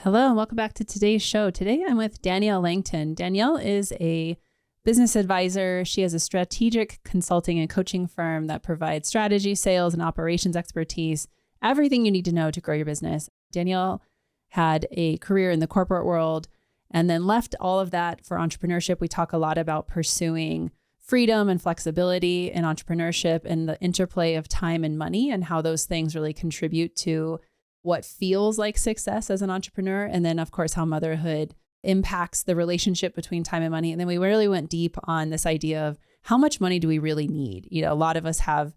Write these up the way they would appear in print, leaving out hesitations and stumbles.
Hello, and welcome back to today's show. Today I'm with Danielle Langton. Danielle is a business advisor. She has a strategic consulting and coaching firm that provides strategy, sales, and operations expertise, everything you need to know to grow your business. Danielle had a career in the corporate world and then left all of that for entrepreneurship. We talk a lot about pursuing freedom and flexibility in entrepreneurship and the interplay of time and money and how those things really contribute to what feels like success as an entrepreneur. And then, of course, how motherhood impacts the relationship between time and money. And then we really went deep on this idea of how much money do we really need? You know, a lot of us have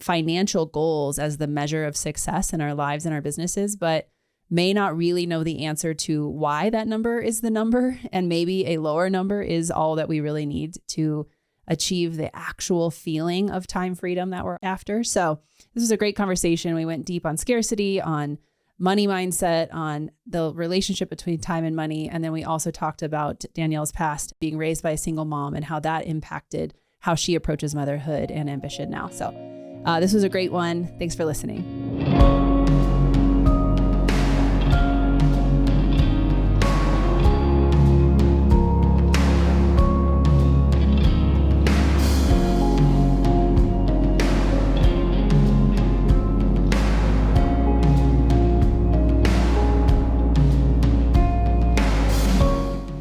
financial goals as the measure of success in our lives and our businesses, but may not really know the answer to why that number is the number. And maybe a lower number is all that we really need to achieve the actual feeling of time freedom that we're after. So this was a great conversation. We went deep on scarcity, on money mindset, on the relationship between time and money. And then we also talked about Danielle's past, being raised by a single mom, and how that impacted how she approaches motherhood and ambition now. So this was a great one. Thanks for listening.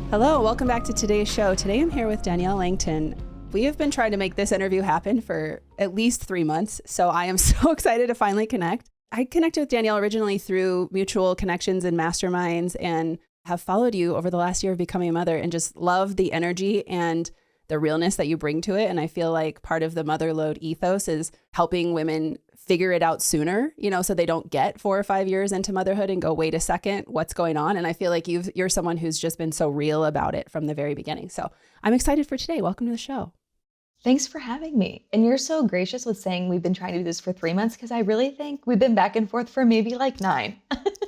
Hello, welcome back to today's show. Today I'm here with Danielle Langton. We have been trying to make this interview happen for at least 3 months, so I am so excited to finally connect. I connected with Danielle originally through mutual connections and masterminds and have followed you over the last year of becoming a mother and just love the energy and the realness that you bring to it. And I feel like part of the motherload ethos is helping women figure it out sooner, you know, so they don't get 4 or 5 years into motherhood and go, wait a second, what's going on? And I feel like you're someone who's just been so real about it from the very beginning. So I'm excited for today. Welcome to the show. Thanks for having me. And you're so gracious with saying we've been trying to do this for 3 months, because I really think we've been back and forth for maybe like 9.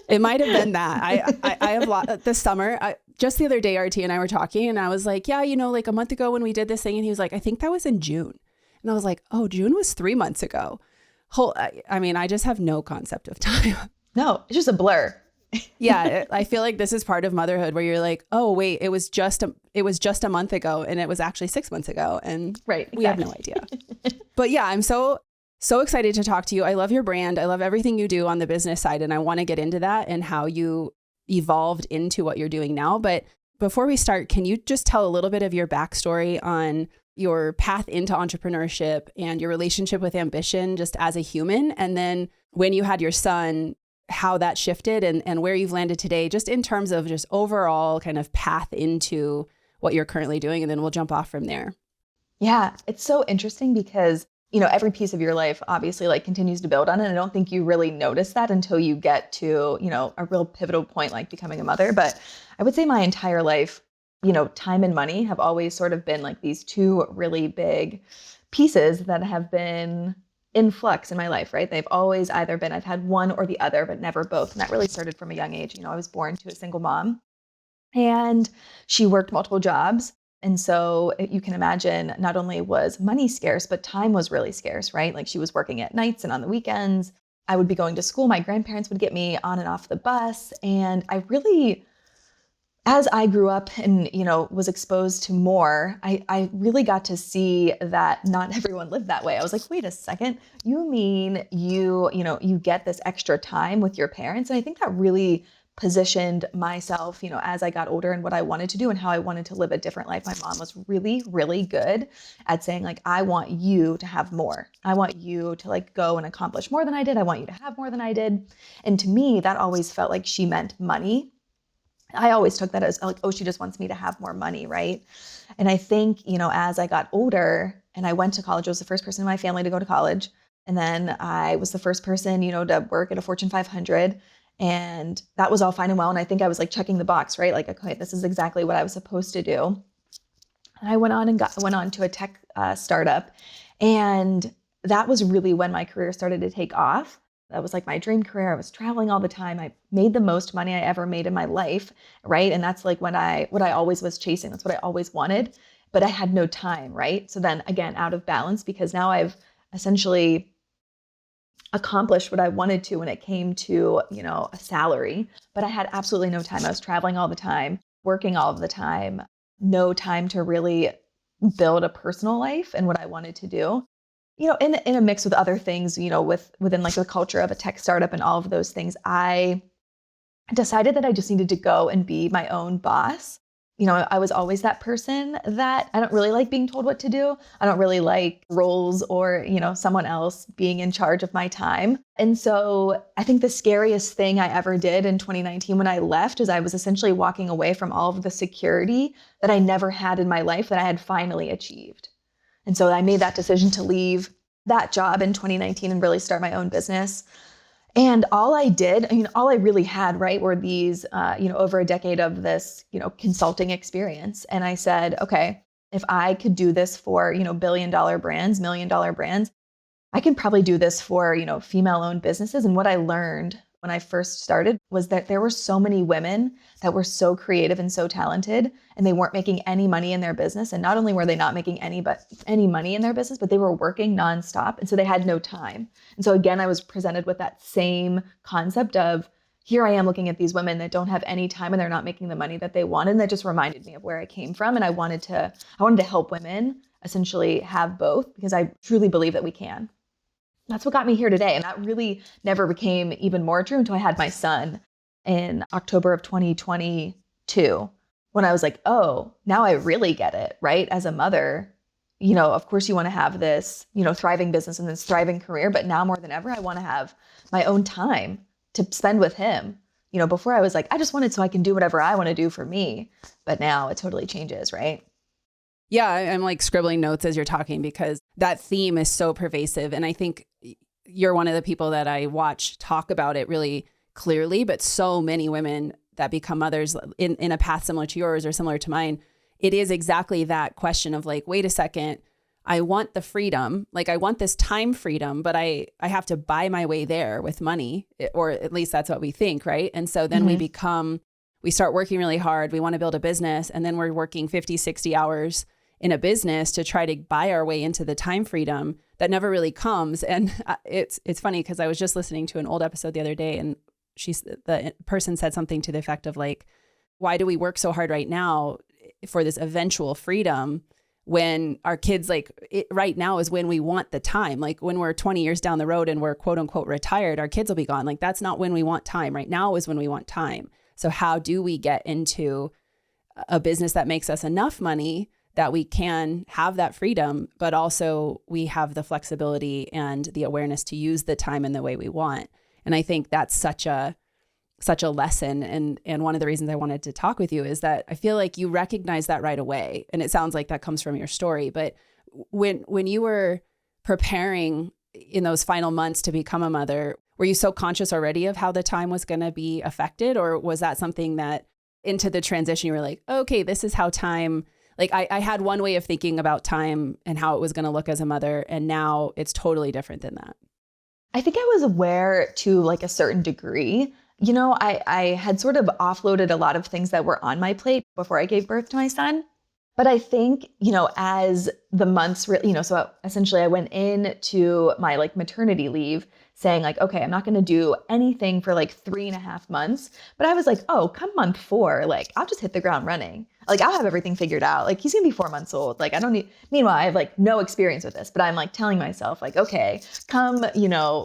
It might have been that. I have this summer, just the other day, RT and I were talking and I was like, yeah, you know, like a month ago when we did this thing, and he was like, I think that was in June. And I was like, oh, June was 3 months ago. I just have no concept of time. No, it's just a blur. Yeah. I feel like this is part of motherhood where you're like, oh, wait, it was just a month ago and it was actually 6 months ago. And right, exactly. We have no idea. But yeah, I'm so excited to talk to you. I love your brand. I love everything you do on the business side. And I want to get into that and how you evolved into what you're doing now. But before we start, can you just tell a little bit of your backstory on your path into entrepreneurship and your relationship with ambition just as a human? And then when you had your son, how that shifted and where you've landed today, just in terms of just overall kind of path into what you're currently doing. And then we'll jump off from there. Yeah, it's so interesting because, you know, every piece of your life obviously like continues to build on it. And I don't think you really notice that until you get to, you know, a real pivotal point like becoming a mother. But I would say my entire life, you know, time and money have always sort of been like these two really big pieces that have been in flux in my life, right? They've always either been, I've had one or the other, but never both. And that really started from a young age. You know, I was born to a single mom and she worked multiple jobs. And so you can imagine not only was money scarce, but time was really scarce, right? Like she was working at nights and on the weekends. I would be going to school. My grandparents would get me on and off the bus. And I really, as I grew up and, you know, was exposed to more, I really got to see that not everyone lived that way. I was like, wait a second, you mean you get this extra time with your parents? And I think that really positioned myself, you know, as I got older and what I wanted to do and how I wanted to live a different life. My mom was really, really good at saying like, I want you to have more. I want you to like go and accomplish more than I did. I want you to have more than I did. And to me, that always felt like she meant money. I always took that as like, oh, she just wants me to have more money, right? And I think, you know, as I got older and I went to college, I was the first person in my family to go to college. And then I was the first person, you know, to work at a Fortune 500. And that was all fine and well. And I think I was like checking the box, right? Like, okay, this is exactly what I was supposed to do. And I went on to a tech startup. And that was really when my career started to take off. That was like my dream career. I was traveling all the time. I made the most money I ever made in my life, right? And that's like what I always was chasing. That's what I always wanted, but I had no time, right? So then again, out of balance, because now I've essentially accomplished what I wanted to when it came to, you know, a salary, but but I had absolutely no time. I was traveling all the time, working all of the time, no time to really build a personal life and what I wanted to do. In a mix with other things, within like the culture of a tech startup and all of those things, I decided that I just needed to go and be my own boss. I was always that person that I don't really like being told what to do. I don't really like roles or, someone else being in charge of my time. And so I think the scariest thing I ever did in 2019 when I left is I was essentially walking away from all of the security that I never had in my life that I had finally achieved. And so I made that decision to leave that job in 2019 and really start my own business. And all I really had, right, were these, over a decade of this, consulting experience. And I said, okay, if I could do this for, billion-dollar brands, million-dollar brands, I can probably do this for, female-owned businesses. And what I learned when I first started was that there were so many women that were so creative and so talented, and they weren't making any money in their business. And not only were they not making any money in their business, but they were working nonstop. And so they had no time. And so again, I was presented with that same concept of, here I am looking at these women that don't have any time and they're not making the money that they wanted. And that just reminded me of where I came from. And I wanted to help women essentially have both, because I truly believe that we can. That's what got me here today. And that really never became even more true until I had my son in October of 2022, when I was like, oh, now I really get it, right? As a mother, of course you want to have this, thriving business and this thriving career, but now more than ever, I want to have my own time to spend with him. Before I was like, I just want it so I can do whatever I want to do for me. But now it totally changes, right? Yeah, I'm like scribbling notes as you're talking because that theme is so pervasive. And I think you're one of the people that I watch talk about it really clearly, but so many women that become mothers in a path similar to yours or similar to mine, it is exactly that question of like, wait a second, I want the freedom, like I want this time freedom, but I have to buy my way there with money, or at least that's what we think, right? And so then we start working really hard, we want to build a business, and then we're working 50, 60 hours in a business to try to buy our way into the time freedom that never really comes. And it's funny because I was just listening to an old episode the other day, and the person said something to the effect of like, why do we work so hard right now for this eventual freedom when our kids, right now is when we want the time. Like when we're 20 years down the road and we're quote unquote retired, our kids will be gone. Like that's not when we want time. Right now is when we want time. So how do we get into a business that makes us enough money that we can have that freedom, but also we have the flexibility and the awareness to use the time in the way we want? And I think that's such a lesson. And one of the reasons I wanted to talk with you is that I feel like you recognize that right away. And it sounds like that comes from your story. But when you were preparing in those final months to become a mother, were you so conscious already of how the time was going to be affected? Or was that something that into the transition, you were like, okay, this is how time, like I had one way of thinking about time and how it was going to look as a mother. And now it's totally different than that. I think I was aware to like a certain degree. I had sort of offloaded a lot of things that were on my plate before I gave birth to my son. But I think, as the months, so essentially I went into my like maternity leave saying like, okay, I'm not going to do anything for like 3.5 months. But I was like, oh, come month 4, like I'll just hit the ground running. Like I'll have everything figured out. Like he's going to be 4 months old. Like I don't need, meanwhile, I have like no experience with this, but I'm like telling myself like, okay, come,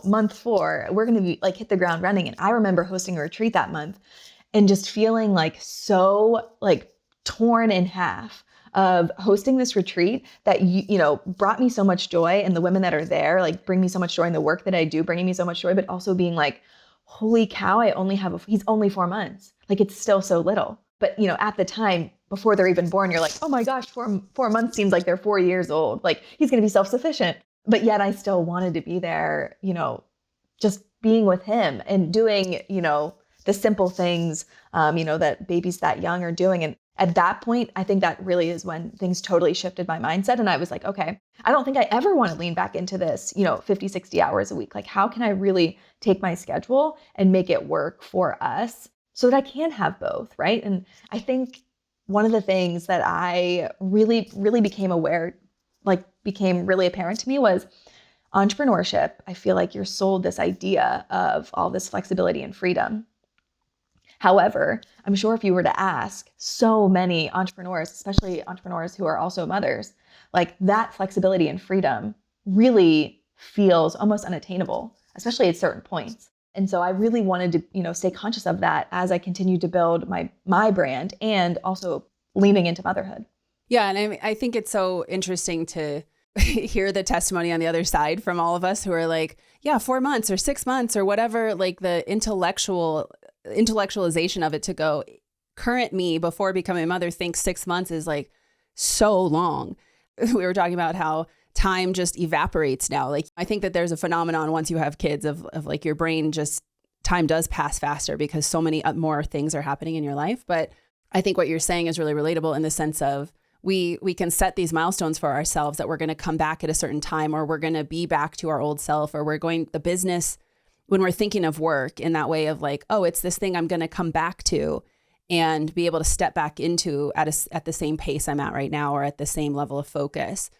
month 4, we're going to be like hit the ground running. And I remember hosting a retreat that month and just feeling like so like torn in half of hosting this retreat that, brought me so much joy, and the women that are there, like bring me so much joy, and the work that I do, bringing me so much joy, but also being like, holy cow, he's only 4 months. Like it's still so little. But, at the time before they're even born, you're like, oh my gosh, 4 months seems like they're 4 years old. Like he's going to be self-sufficient. But yet I still wanted to be there, just being with him and doing, the simple things, that babies that young are doing. And at that point, I think that really is when things totally shifted my mindset. And I was like, okay, I don't think I ever want to lean back into this, 50, 60 hours a week. Like, how can I really take my schedule and make it work for us so that I can have both, right? And I think one of the things that I really, really became aware, like became really apparent to me, was entrepreneurship. I feel like you're sold this idea of all this flexibility and freedom. However, I'm sure if you were to ask so many entrepreneurs, especially entrepreneurs who are also mothers, like that flexibility and freedom really feels almost unattainable, especially at certain points. And so I really wanted to, stay conscious of that as I continue to build my brand and also leaning into motherhood. Yeah. And I think it's so interesting to hear the testimony on the other side from all of us who are like, yeah, 4 months or 6 months or whatever, like the intellectualization of it, to go, current me before becoming a mother thinks 6 months is like so long. We were talking about how time just evaporates now. Like, I think that there's a phenomenon once you have kids of like your brain just, time does pass faster because so many more things are happening in your life. But I think what you're saying is really relatable in the sense of we can set these milestones for ourselves that we're going to come back at a certain time, or we're going to be back to our old self, or the business, when we're thinking of work in that way of like, oh, it's this thing I'm going to come back to and be able to step back into at the same pace I'm at right now, or at the same level of focus.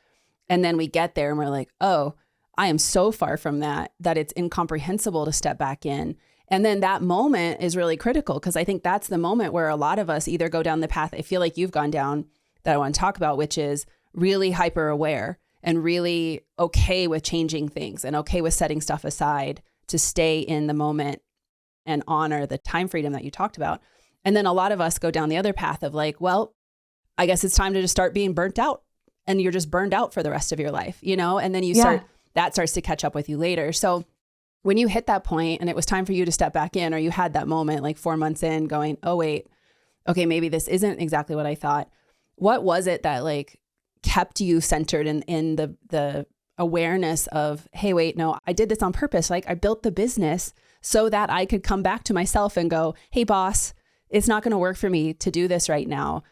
And then we get there and we're like, oh, I am so far from that it's incomprehensible to step back in. And then that moment is really critical, because I think that's the moment where a lot of us either go down the path I feel like you've gone down that I want to talk about, which is really hyper aware and really okay with changing things and okay with setting stuff aside to stay in the moment and honor the time freedom that you talked about. And then a lot of us go down the other path of like, well, I guess it's time to just start being burnt out, and you're just burned out for the rest of your life, and then that starts to catch up with you later. So when you hit that point and it was time for you to step back in, or you had that moment like 4 months in going, oh, wait, okay, maybe this isn't exactly what I thought. What was it that like kept you centered in the awareness of, hey, wait, no, I did this on purpose. Like, I built the business so that I could come back to myself and go, hey, boss, it's not going to work for me to do this right now.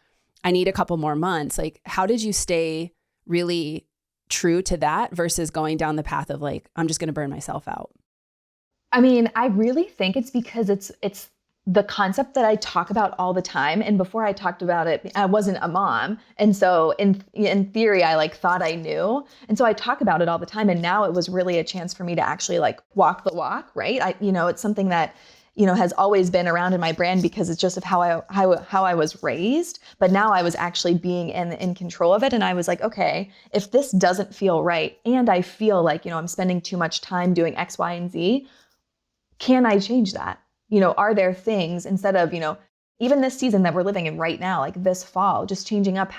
I need a couple more months. Like, how did you stay really true to that versus going down the path of like, I'm just going to burn myself out? I mean, I really think it's because it's the concept that I talk about all the time. And before I talked about it, I wasn't a mom. And so in theory, I like thought I knew. And so I talk about it all the time. And now it was really a chance for me to actually like walk the walk, right? It's something that, has always been around in my brand because it's just of how I was raised. But now I was actually being in control of it. And I was like, okay, if this doesn't feel right, and I feel like, I'm spending too much time doing X, Y, and Z, can I change that? Are there things instead of, even this season that we're living in right now, like this fall, just changing up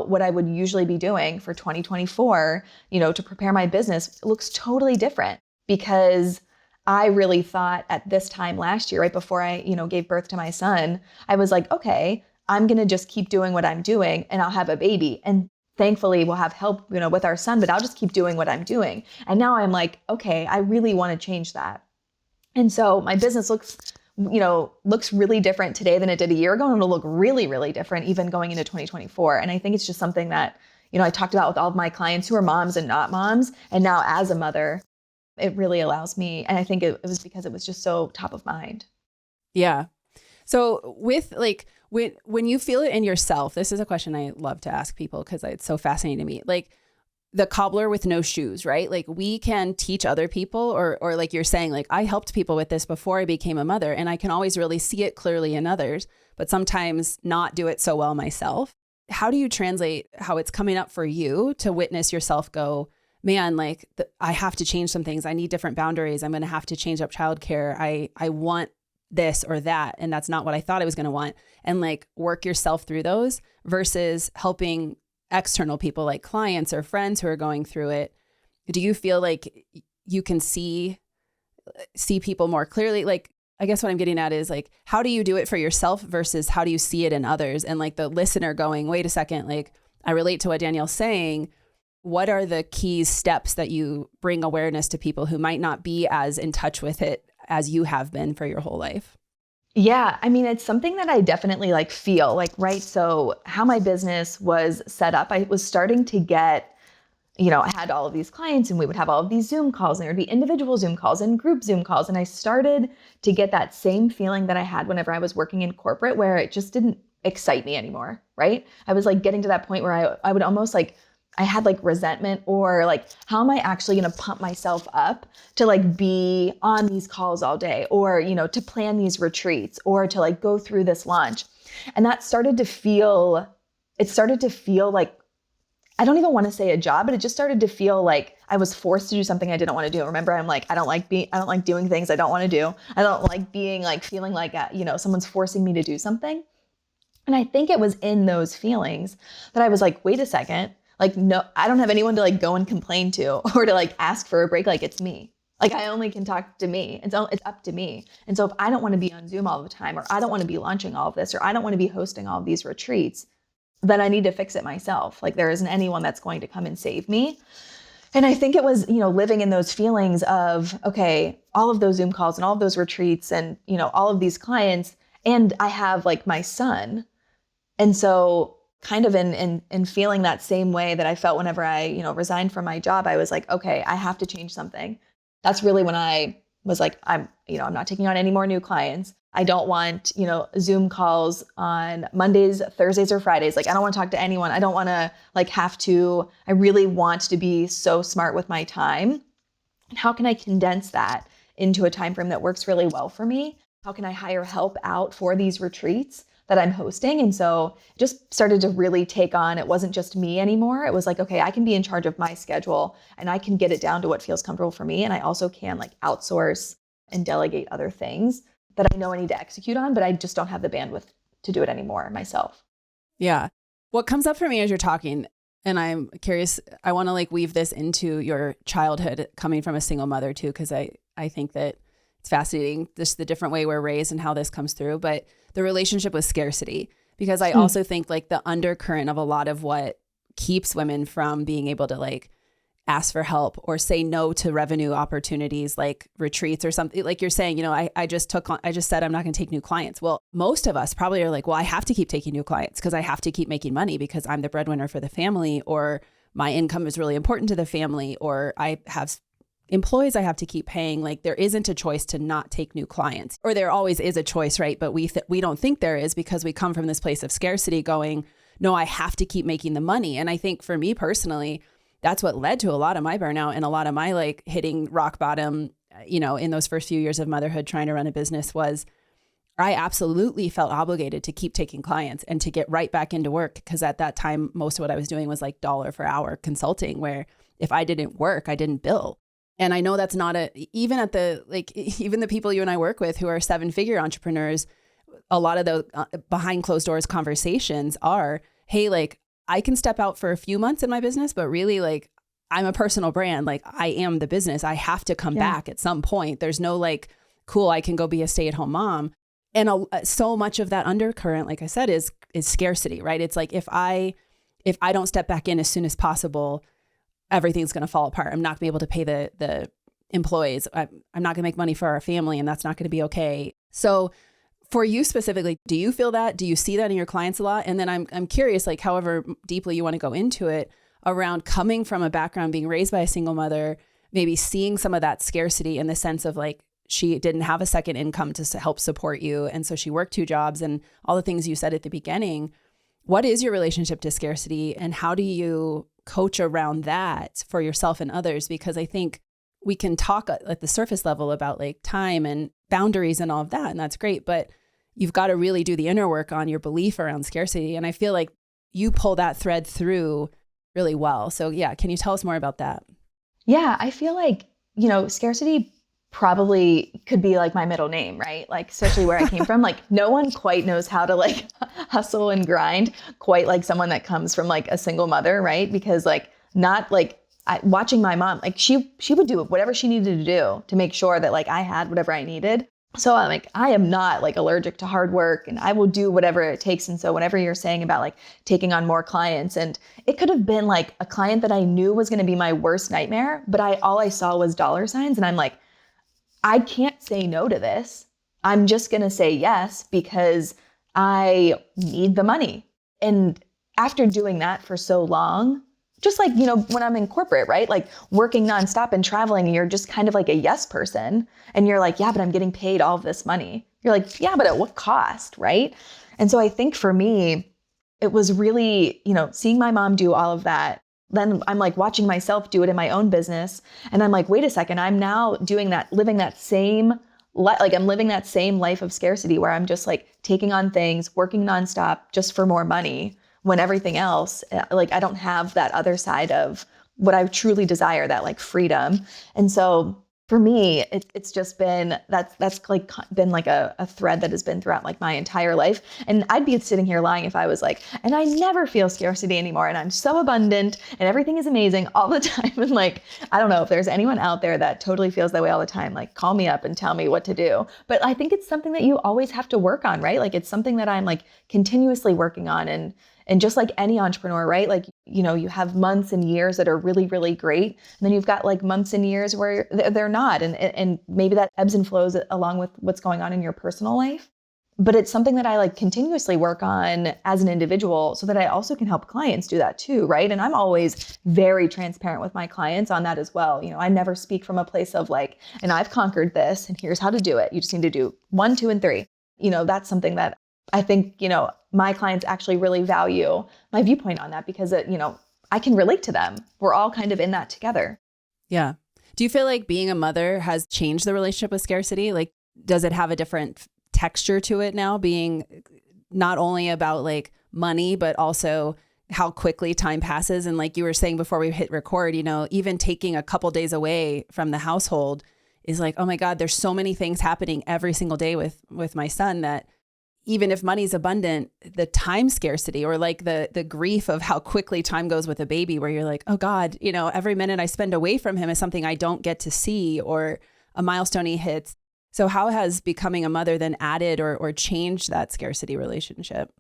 what I would usually be doing for 2024, to prepare my business looks totally different, because I really thought at this time last year, right before I, gave birth to my son, I was like, okay, I'm going to just keep doing what I'm doing and I'll have a baby. And thankfully we'll have help, with our son, but I'll just keep doing what I'm doing. And now I'm like, okay, I really want to change that. And so my business looks really different today than it did a year ago. And it'll look really, really different even going into 2024. And I think it's just something that, I talked about with all of my clients who are moms and not moms. And now as a mother, it really allows me. And I think it was because it was just so top of mind. Yeah. So with like, when you feel it in yourself, this is a question I love to ask people because it's so fascinating to me. Like, the cobbler with no shoes, right? Like, we can teach other people or like you're saying, like, I helped people with this before I became a mother, and I can always really see it clearly in others, but sometimes not do it so well myself. How do you translate how it's coming up for you to witness yourself go, man, like I have to change some things. I need different boundaries. I'm going to have to change up childcare. I want this or that, and that's not what I thought I was going to want. And like work yourself through those versus helping external people like clients or friends who are going through it. Do you feel like you can see people more clearly? Like, I guess what I'm getting at is like, how do you do it for yourself versus how do you see it in others? And like the listener going, wait a second, like I relate to what Danielle's saying. What are the key steps that you bring awareness to people who might not be as in touch with it as you have been for your whole life? Yeah, I mean, it's something that I definitely like feel like, right? So how my business was set up, I was starting to get, I had all of these clients and we would have all of these Zoom calls, and there would be individual Zoom calls and group Zoom calls. And I started to get that same feeling that I had whenever I was working in corporate, where it just didn't excite me anymore, right? I was like getting to that point where I would almost like I had like resentment, or like, how am I actually going to pump myself up to like be on these calls all day, or, to plan these retreats, or to like go through this launch. And that started to feel like, I don't even want to say a job, but it just started to feel like I was forced to do something I didn't want to do. Remember, I'm like, I don't like doing things I don't want to do. I don't like being like, feeling like, someone's forcing me to do something. And I think it was in those feelings that I was like, wait a second, like, no, I don't have anyone to like go and complain to, or to like ask for a break. Like, it's me. Like, I only can talk to me. And so it's up to me. And so if I don't want to be on Zoom all the time, or I don't want to be launching all of this, or I don't want to be hosting all of these retreats, then I need to fix it myself. Like, there isn't anyone that's going to come and save me. And I think it was, living in those feelings of, okay, all of those Zoom calls and all of those retreats and, all of these clients, and I have like my son. And so kind of in feeling that same way that I felt whenever I, resigned from my job, I was like, okay, I have to change something. That's really when I was like, I'm not taking on any more new clients. I don't want, Zoom calls on Mondays, Thursdays, or Fridays. Like, I don't want to talk to anyone. I don't want to I really want to be so smart with my time. And how can I condense that into a time frame that works really well for me? How can I hire help out for these retreats that I'm hosting? And so it just started to really take on, it wasn't just me anymore. It was like, okay, I can be in charge of my schedule, and I can get it down to what feels comfortable for me. And I also can like outsource and delegate other things that I know I need to execute on, but I just don't have the bandwidth to do it anymore myself. Yeah. What comes up for me as you're talking, and I'm curious, I want to like weave this into your childhood coming from a single mother too, because I think that it's fascinating, just the different way we're raised and how this comes through, but the relationship with scarcity, because I also think like the undercurrent of a lot of what keeps women from being able to like ask for help or say no to revenue opportunities like retreats or something, like you're saying, I just said I'm not going to take new clients. Well, most of us probably are like, well, I have to keep taking new clients because I have to keep making money because I'm the breadwinner for the family, or my income is really important to the family, or I have employees I have to keep paying. Like, there isn't a choice to not take new clients, or there always is a choice, right? But we don't think there is, because we come from this place of scarcity going, no, I have to keep making the money. And I think for me personally, that's what led to a lot of my burnout and a lot of my like hitting rock bottom, in those first few years of motherhood, trying to run a business, was I absolutely felt obligated to keep taking clients and to get right back into work. Because at that time, most of what I was doing was like dollar for hour consulting, where if I didn't work, I didn't bill. And I know that's not even the people you and I work with who are 7-figure entrepreneurs, a lot of the behind closed doors conversations are, hey, like, I can step out for a few months in my business, but really like I'm a personal brand. Like, I am the business. I have to come back at some point. There's no like, cool, I can go be a stay-at-home mom. And so much of that undercurrent, like I said, is scarcity, right? It's like, if I don't step back in as soon as possible, everything's going to fall apart. I'm not going to be able to pay the employees. I'm not going to make money for our family, and that's not going to be okay. So for you specifically, do you feel that? Do you see that in your clients a lot? And then I'm curious, like, however deeply you want to go into it, around coming from a background, being raised by a single mother, maybe seeing some of that scarcity in the sense of like, she didn't have a second income to help support you. And so she worked 2 jobs and all the things you said at the beginning. What is your relationship to scarcity, and how do you coach around that for yourself and others? Because I think we can talk at the surface level about like time and boundaries and all of that, and that's great, but you've got to really do the inner work on your belief around scarcity. And I feel like you pull that thread through really well. So yeah, can you tell us more about that? Yeah, I feel like, scarcity probably could be like my middle name, right? Like, especially where I came from, like no one quite knows how to like hustle and grind quite like someone that comes from like a single mother, right? Because like, not like watching my mom, like she would do whatever she needed to do to make sure that like I had whatever I needed. So I'm like, I am not like allergic to hard work, and I will do whatever it takes. And so whenever you're saying about like taking on more clients, and it could have been like a client that I knew was going to be my worst nightmare, but all I saw was dollar signs. And I'm like, I can't say no to this. I'm just going to say yes because I need the money. And after doing that for so long, just like, when I'm in corporate, right? Like working nonstop and traveling, and you're just kind of like a yes person. And you're like, yeah, but I'm getting paid all of this money. You're like, yeah, but at what cost, right? And so I think for me, it was really, seeing my mom do all of that, then I'm like watching myself do it in my own business. And I'm like, wait a second, I'm now doing that, living that same I'm living that same life of scarcity where I'm just like taking on things, working nonstop just for more money, when everything else, like I don't have that other side of what I truly desire, that like freedom. And so for me, it's just been, that's like been like a thread that has been throughout like my entire life. And I'd be sitting here lying if I was like, and I never feel scarcity anymore. And I'm so abundant and everything is amazing all the time. And like, I don't know if there's anyone out there that totally feels that way all the time, like call me up and tell me what to do. But I think it's something that you always have to work on, right? Like it's something that I'm like continuously working on. And just like any entrepreneur, right? Like, you know, you have months and years that are really, really great. And then you've got like months and years where they're not. And maybe that ebbs and flows along with what's going on in your personal life. But it's something that I like continuously work on as an individual so that I also can help clients do that too, right? And I'm always very transparent with my clients on that as well. You know, I never speak from a place of like, and I've conquered this and here's how to do it. You just need to do 1, 2, and 3. You know, that's something that I think, you know, my clients actually really value my viewpoint on that because, you know, I can relate to them. We're all kind of in that together. Yeah. Do you feel like being a mother has changed the relationship with scarcity? Like, does it have a different texture to it now, being not only about like money, but also how quickly time passes? And like you were saying before we hit record, you know, even taking a couple days away from the household is like, oh my God, there's so many things happening every single day with my son that even if money's abundant, the time scarcity or like the grief of how quickly time goes with a baby, where you're like, oh God, you know, every minute I spend away from him is something I don't get to see or a milestone he hits. So how has becoming a mother then added or changed that scarcity relationship?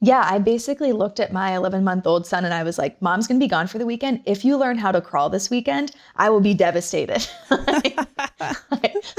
Yeah, I basically looked at my 11-month-old son and I was like, Mom's going to be gone for the weekend. If you learn how to crawl this weekend, I will be devastated.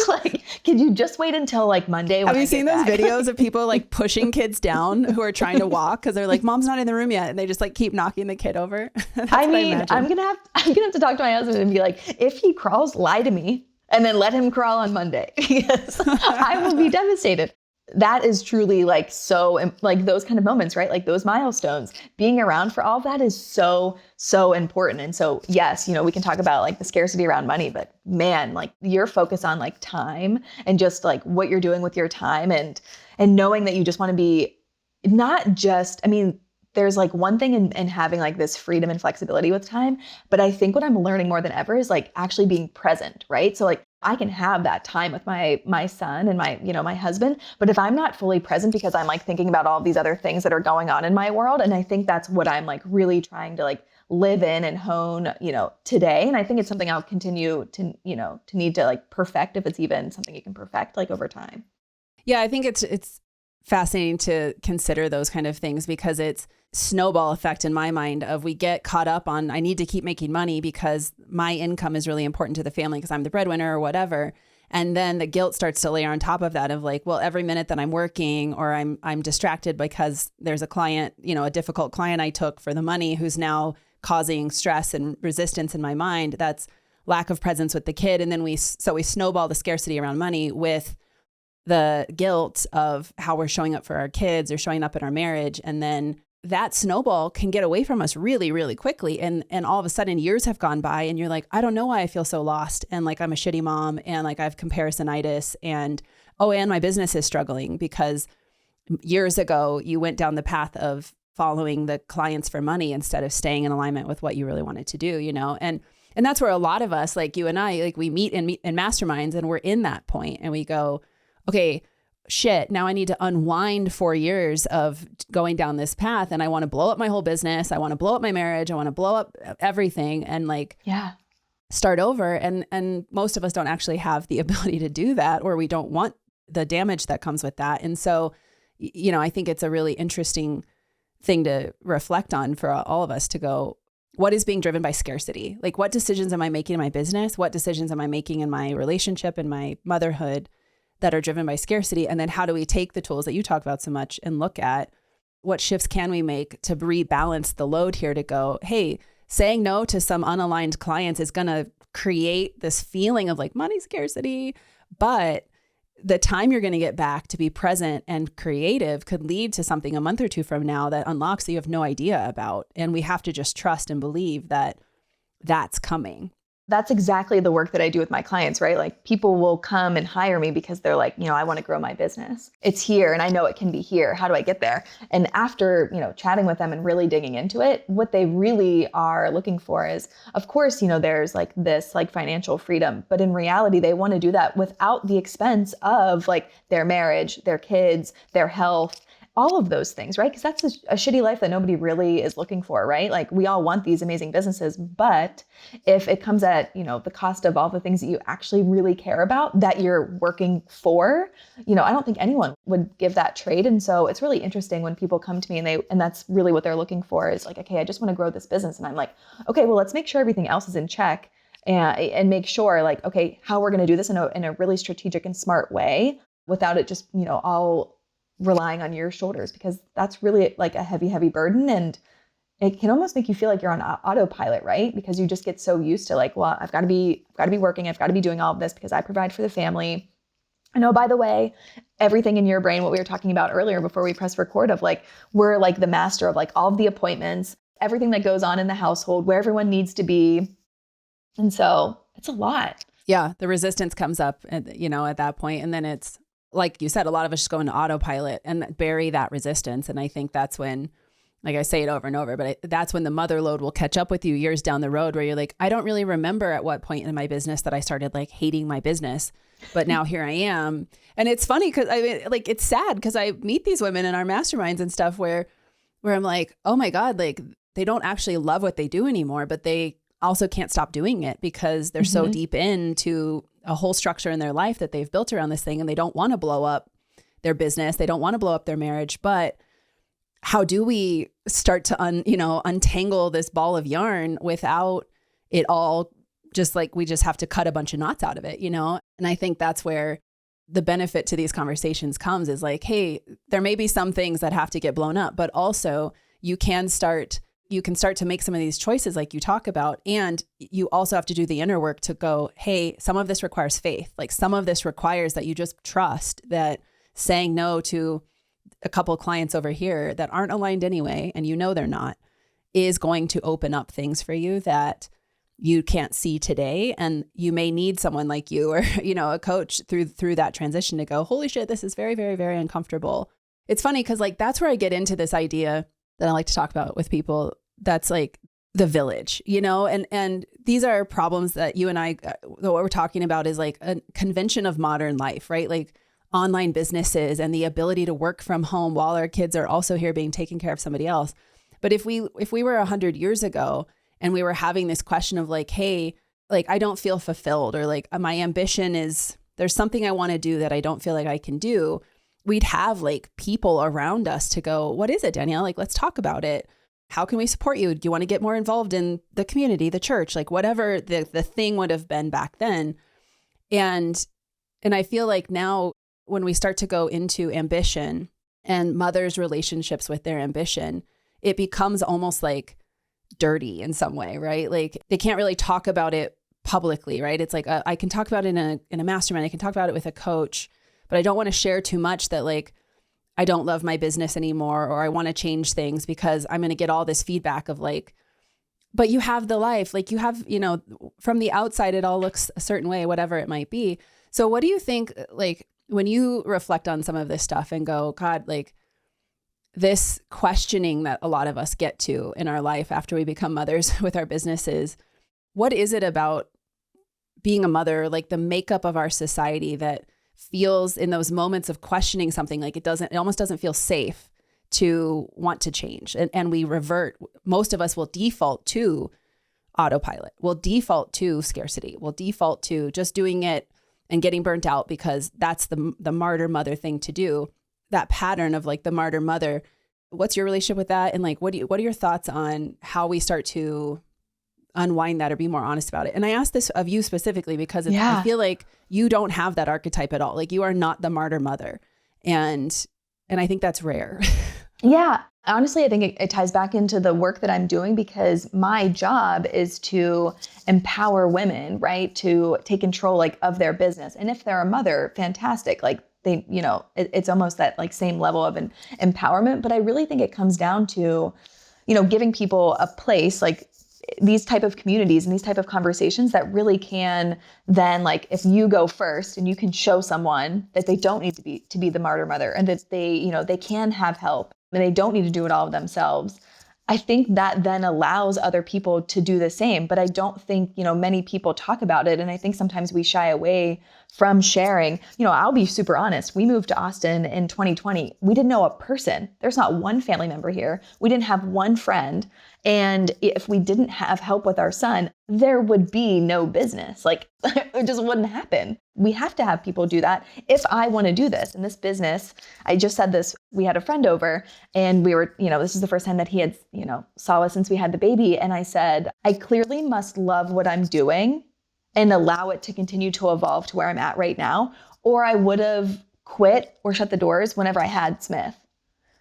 like, could you just wait until like Monday? Have you seen those videos of people like pushing kids down who are trying to walk because they're like, Mom's not in the room yet, and they just like keep knocking the kid over? I mean, I'm gonna have to talk to my husband and be like, if he crawls, lie to me, and then let him crawl on Monday. Yes, I will be devastated. That is truly like so like those kind of moments, right? Like those milestones, being around for all of that is so, so important. And so, yes, you know, we can talk about like the scarcity around money, but man, like your focus on like time and just like what you're doing with your time and knowing that you just want to be not just, I mean, there's like one thing in having like this freedom and flexibility with time, but I think what I'm learning more than ever is like actually being present, right? So like I can have that time with my son and my, you know, my husband, but if I'm not fully present because I'm like thinking about all these other things that are going on in my world, and I think that's what I'm like really trying to like live in and hone, you know, today. And I think it's something I'll continue to, you know, to need to like perfect if it's even something you can perfect like over time. Yeah, I think it's fascinating to consider those kind of things because it's snowball effect in my mind of we get caught up on, I need to keep making money because my income is really important to the family because I'm the breadwinner or whatever. And then the guilt starts to layer on top of that of like, well, every minute that I'm working or I'm distracted because there's a client, you know, a difficult client I took for the money who's now causing stress and resistance in my mind. That's lack of presence with the kid. And then we snowball the scarcity around money with the guilt of how we're showing up for our kids or showing up in our marriage. And then that snowball can get away from us really, really quickly. And all of a sudden years have gone by and you're like, I don't know why I feel so lost. And like, I'm a shitty mom and like I have comparisonitis and my business is struggling because years ago you went down the path of following the clients for money instead of staying in alignment with what you really wanted to do, you know? And that's where a lot of us, like you and I, like we meet in masterminds and we're in that point and we go, okay, shit, now I need to unwind 4 years of going down this path and I want to blow up my whole business. I want to blow up my marriage. I want to blow up everything and like start over. And most of us don't actually have the ability to do that, or we don't want the damage that comes with that. And so, you know, I think it's a really interesting thing to reflect on for all of us to go, what is being driven by scarcity? Like what decisions am I making in my business? What decisions am I making in my relationship and my motherhood that are driven by scarcity? And then how do we take the tools that you talk about so much and look at what shifts can we make to rebalance the load here to go, hey, saying no to some unaligned clients is going to create this feeling of like money scarcity, but the time you're going to get back to be present and creative could lead to something a month or two from now that unlocks that you have no idea about. And we have to just trust and believe that that's coming. That's exactly the work that I do with my clients, right? Like people will come and hire me because they're like, I want to grow my business. It's here and I know it can be here. How do I get there? And after, chatting with them and really digging into it, what they really are looking for is, of course, there's like this like financial freedom, but in reality, they want to do that without the expense of like their marriage, their kids, their health, all of those things, right? Because that's a shitty life that nobody really is looking for, right? Like we all want these amazing businesses, but if it comes at, the cost of all the things that you actually really care about that you're working for, I don't think anyone would give that trade. And so it's really interesting when people come to me and that's really what they're looking for is like, okay, I just want to grow this business. And I'm like, okay, well, let's make sure everything else is in check and make sure like, okay, how we're going to do this in a really strategic and smart way without it just, all relying on your shoulders, because that's really like a heavy, heavy burden. And it can almost make you feel like you're on autopilot, right? Because you just get so used to like, well, I've got to be working. I've got to be doing all of this because I provide for the family. I know, by the way, everything in your brain, what we were talking about earlier before we press record of like, we're like the master of like all of the appointments, everything that goes on in the household, where everyone needs to be. And so it's a lot. Yeah. The resistance comes up at that point. And then it's, like you said, a lot of us just go into autopilot and bury that resistance. And I think that's when, like I say it over and over, but that's when the mother load will catch up with you years down the road where you're like, I don't really remember at what point in my business that I started like hating my business, but now here I am. And it's funny because like, it's sad because I meet these women in our masterminds and stuff where I'm like, oh my God, like they don't actually love what they do anymore, but they also can't stop doing it because they're so deep into a whole structure in their life that they've built around this thing, and they don't want to blow up their business. They don't want to blow up their marriage. But how do we start to untangle this ball of yarn without it all just like we just have to cut a bunch of knots out of it, And I think that's where the benefit to these conversations comes is like, hey, there may be some things that have to get blown up, but also you can start to make some of these choices like you talk about. And you also have to do the inner work to go, hey, some of this requires faith. Like some of this requires that you just trust that saying no to a couple of clients over here that aren't aligned anyway, and they're not, is going to open up things for you that you can't see today. And you may need someone like you or, a coach through that transition to go, holy shit, this is very, very, very uncomfortable. It's funny because like that's where I get into this idea that I like to talk about with people. That's like the village, and these are problems that you and I, what we're talking about is like a convention of modern life, right? Like online businesses and the ability to work from home while our kids are also here being taken care of somebody else. But if we were 100 years ago and we were having this question of like, hey, like I don't feel fulfilled, or like my ambition is there's something I want to do that I don't feel like I can do, we'd have like people around us to go, what is it, Danielle? Like, let's talk about it. How can we support you? Do you want to get more involved in the community, the church, like whatever the thing would have been back then? And I feel like now when we start to go into ambition and mothers' relationships with their ambition, it becomes almost like dirty in some way, right? Like they can't really talk about it publicly, right? It's like I can talk about it in a mastermind. I can talk about it with a coach, but I don't want to share too much that like I don't love my business anymore, or I want to change things because I'm going to get all this feedback of like, but you have the life, like you have, from the outside, it all looks a certain way, whatever it might be. So what do you think, like when you reflect on some of this stuff and go, God, like this questioning that a lot of us get to in our life after we become mothers with our businesses, what is it about being a mother, like the makeup of our society that feels in those moments of questioning something like it almost doesn't feel safe to want to change. And we revert, most of us will default to autopilot, will default to scarcity, will default to just doing it and getting burnt out because that's the martyr mother thing to do. That pattern of like the martyr mother. What's your relationship with that? And like, what are your thoughts on how we start to unwind that or be more honest about it? And I ask this of you specifically because I feel like you don't have that archetype at all. Like you are not the martyr mother. And I think that's rare. Yeah. Honestly, I think it ties back into the work that I'm doing because my job is to empower women, right? To take control like of their business. And if they're a mother, fantastic. Like they, it's almost that like same level of an empowerment. But I really think it comes down to, giving people a place like these type of communities and these type of conversations that really can then, like, if you go first and you can show someone that they don't need to be the martyr mother and that they can have help and they don't need to do it all themselves. I think that then allows other people to do the same. But I don't think, many people talk about it. And I think sometimes we shy away from sharing. I'll be super honest. We moved to Austin in 2020. We didn't know a person. There's not one family member here. We didn't have one friend. And if we didn't have help with our son, there would be no business. Like it just wouldn't happen. We have to have people do that. If I want to do this in this business, I just said this, we had a friend over and we were, this is the first time that he had, saw us since we had the baby. And I said, I clearly must love what I'm doing and allow it to continue to evolve to where I'm at right now. Or I would have quit or shut the doors whenever I had Smith,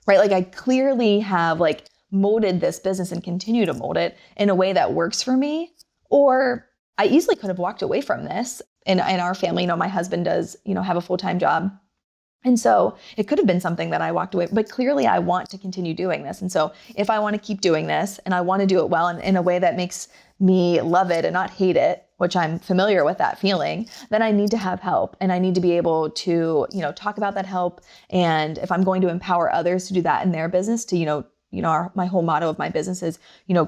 right? Like I clearly have like molded this business and continue to mold it in a way that works for me. Or I easily could have walked away from this. And in our family, my husband does, have a full-time job. And so it could have been something that I walked away, but clearly I want to continue doing this. And so if I want to keep doing this and I want to do it well and in a way that makes me love it and not hate it, which I'm familiar with that feeling, then I need to have help and I need to be able to, talk about that help. And if I'm going to empower others to do that in their business to, my whole motto of my business is,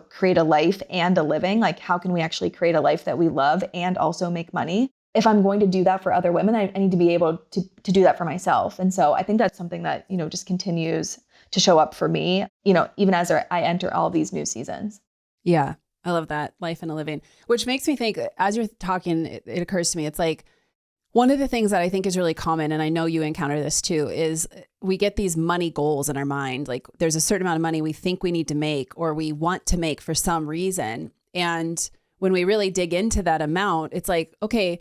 create a life and a living. Like, how can we actually create a life that we love and also make money? If I'm going to do that for other women, I need to be able to do that for myself. And so I think that's something that, just continues to show up for me, even as I enter all these new seasons. Yeah, I love that. Life and a living, which makes me think as you're talking, it occurs to me, it's like, one of the things that I think is really common, and I know you encounter this too, is we get these money goals in our mind. Like there's a certain amount of money we think we need to make or we want to make for some reason. And when we really dig into that amount, it's like, okay,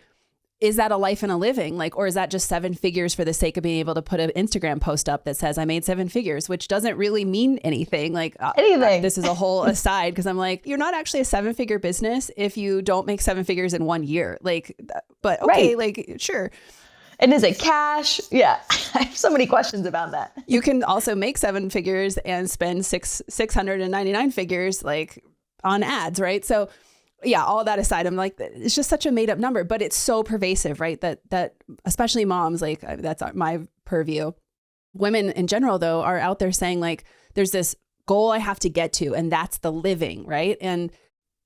is that a life and a living? Like, or is that just 7 figures for the sake of being able to put an Instagram post up that says I made 7 figures, which doesn't really mean anything. Like anything. This is a whole aside because I'm like, you're not actually a 7-figure business if you don't make 7 figures in 1 year. Like, but okay, right. Like, sure. And is it cash? Yeah. I have so many questions about that. You can also make 7 figures and spend 699 figures like on ads, right? So yeah, all that aside, I'm like, it's just such a made up number, but it's so pervasive, right? That especially moms, like that's my purview. Women in general, though, are out there saying like, there's this goal I have to get to, and that's the living, right? And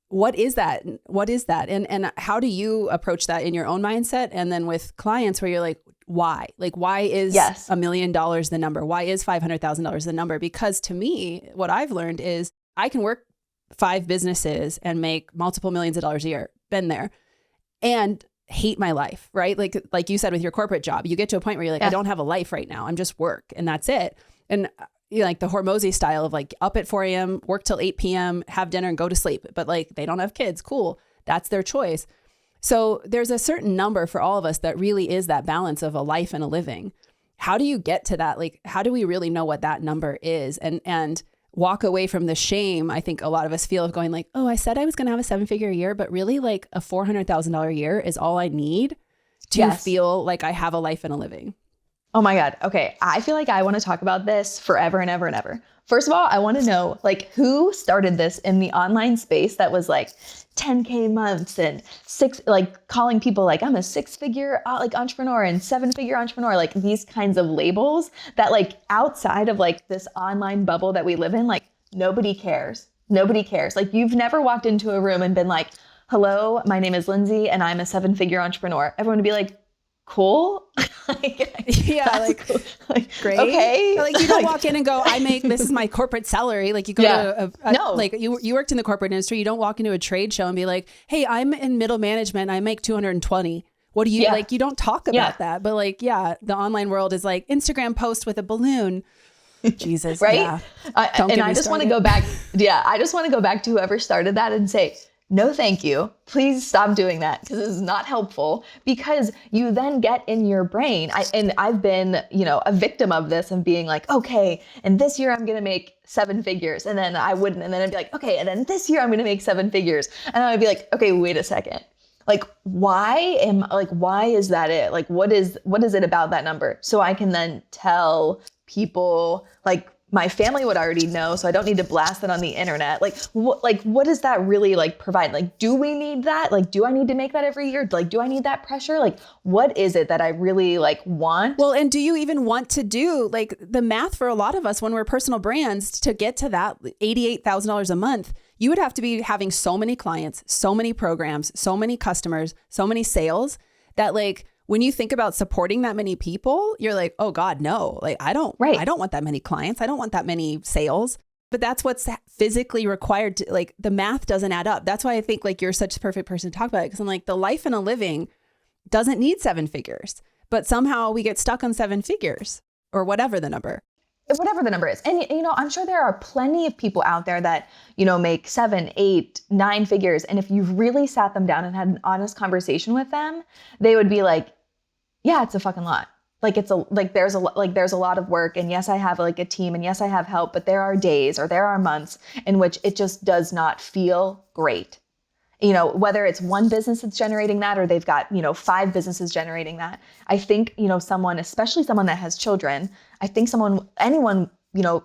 what is that? What is that? And how do you approach that in your own mindset? And then with clients where you're like, why? Like, why is $1 million the number? Why is $500,000 the number? Because to me, what I've learned is I can work 5 businesses and make multiple millions of dollars a year, been there, and hate my life, right? Like you said, with your corporate job, you get to a point where you're like, I don't have a life right now. I'm just work and that's it. And like the Hormozy style of like up at 4 a.m., work till 8 p.m., have dinner and go to sleep. But like, they don't have kids. Cool. That's their choice. So there's a certain number for all of us that really is that balance of a life and a living. How do you get to that? Like, how do we really know what that number is? And walk away from the shame I think a lot of us feel of going like, oh, I said I was going to have a 7-figure a year, but really like a $400,000 a year is all I need to feel like I have a life and a living. Oh my God. Okay. I feel like I want to talk about this forever and ever and ever. First of all, I want to know like who started this in the online space that was like 10K months and calling people like I'm a 6-figure like entrepreneur and 7-figure entrepreneur, like these kinds of labels that like outside of like this online bubble that we live in, like nobody cares. Nobody cares. Like you've never walked into a room and been like, hello, my name is Lindsay and I'm a 7-figure entrepreneur. Everyone would be like, cool. Cool. Like great. Okay. Like you don't walk in and go, this is my corporate salary. Like you go to no. Like you worked in the corporate industry. You don't walk into a trade show and be like, hey, I'm in middle management. I make 220. What do you like? You don't talk about that. But like, the online world is like Instagram post with a balloon. Jesus. Right. Yeah. I just want to go back. I just want to go back to whoever started that and say, no, thank you. Please stop doing that because this is not helpful, because you then get in your brain. I've been, a victim of this and being like, okay, and this year I'm going to make 7 figures. And then I wouldn't. And then I'd be like, okay, and then this year I'm going to make 7 figures. And I'd be like, okay, wait a second. Like, why is that it? Like, what is it about that number? So I can then tell people, like, my family would already know, so I don't need to blast it on the internet. What does that really provide? Like, do we need that? Like, do I need to make that every year? Like, do I need that pressure? Like, what is it that I really want? Well, and do you even want to do the math for a lot of us when we're personal brands to get to that $88,000 a month? You would have to be having so many clients, so many programs, so many customers, so many sales that when you think about supporting that many people, you're like, oh God, no, I don't want that many clients. I don't want that many sales, but that's what's physically required to, the math doesn't add up. That's why I think you're such a perfect person to talk about it. Cause I'm the life and a living doesn't need 7 figures, but somehow we get stuck on 7 figures or whatever the number is. And, I'm sure there are plenty of people out there that, make 7, 8, 9 figures. And if you've really sat them down and had an honest conversation with them, they would be like, yeah, it's a fucking lot. There's a lot of work. And yes, I have a team, and yes, I have help, but there are days or there are months in which it just does not feel great. Whether it's one business that's generating that or they've got, 5 businesses generating that. I think, especially someone that has children, I think anyone,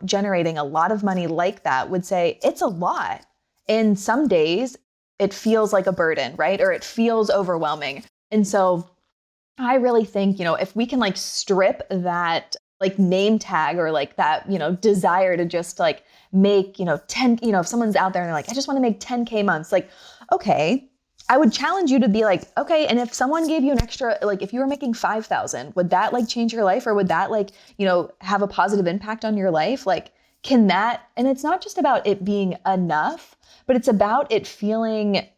generating a lot of money like that would say it's a lot. And some days it feels like a burden, right? Or it feels overwhelming. And so I really think, if we can strip that name tag or that, desire to just make, 10, if someone's out there and they're like, I just want to make 10K months, okay, I would challenge you to be okay. And if someone gave you an extra, if you were making 5,000, would that change your life, or would that have a positive impact on your life? Can that, and it's not just about it being enough, but it's about it feeling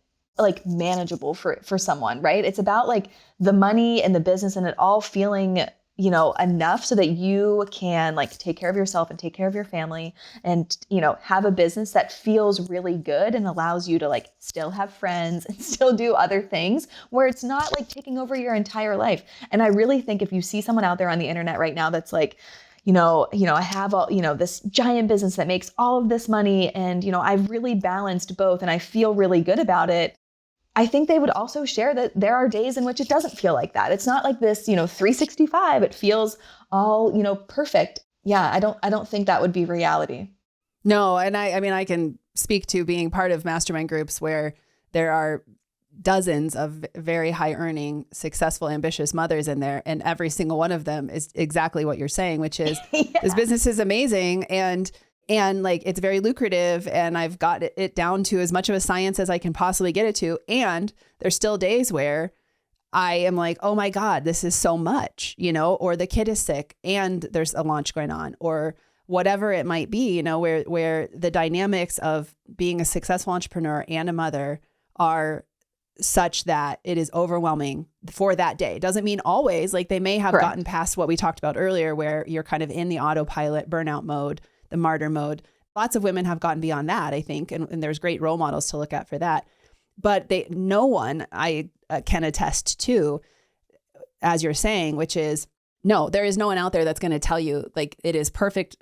manageable for someone, right? It's about the money and the business and it all feeling, enough so that you can take care of yourself and take care of your family and, have a business that feels really good and allows you to still have friends and still do other things where it's not taking over your entire life. And I really think if you see someone out there on the internet right now that's I have all, this giant business that makes all of this money and, I've really balanced both and I feel really good about it. I think they would also share that there are days in which it doesn't feel like that. It's not this, 365. It feels all, perfect. Yeah, I don't think that would be reality. No, and I can speak to being part of mastermind groups where there are dozens of very high earning, successful, ambitious mothers in there. And every single one of them is exactly what you're saying, which is this business is amazing. And it's very lucrative and I've got it down to as much of a science as I can possibly get it to. And there's still days where I am oh my God, this is so much, or the kid is sick and there's a launch going on or whatever it might be, where the dynamics of being a successful entrepreneur and a mother are such that it is overwhelming for that day. Doesn't mean always, they may have gotten past what we talked about earlier, where you're kind of in the autopilot burnout mode, the martyr mode. Lots of women have gotten beyond that, I think. And there's great role models to look at for that. But no one I can attest to, as you're saying, which is, no, there is no one out there that's going to tell you it is perfect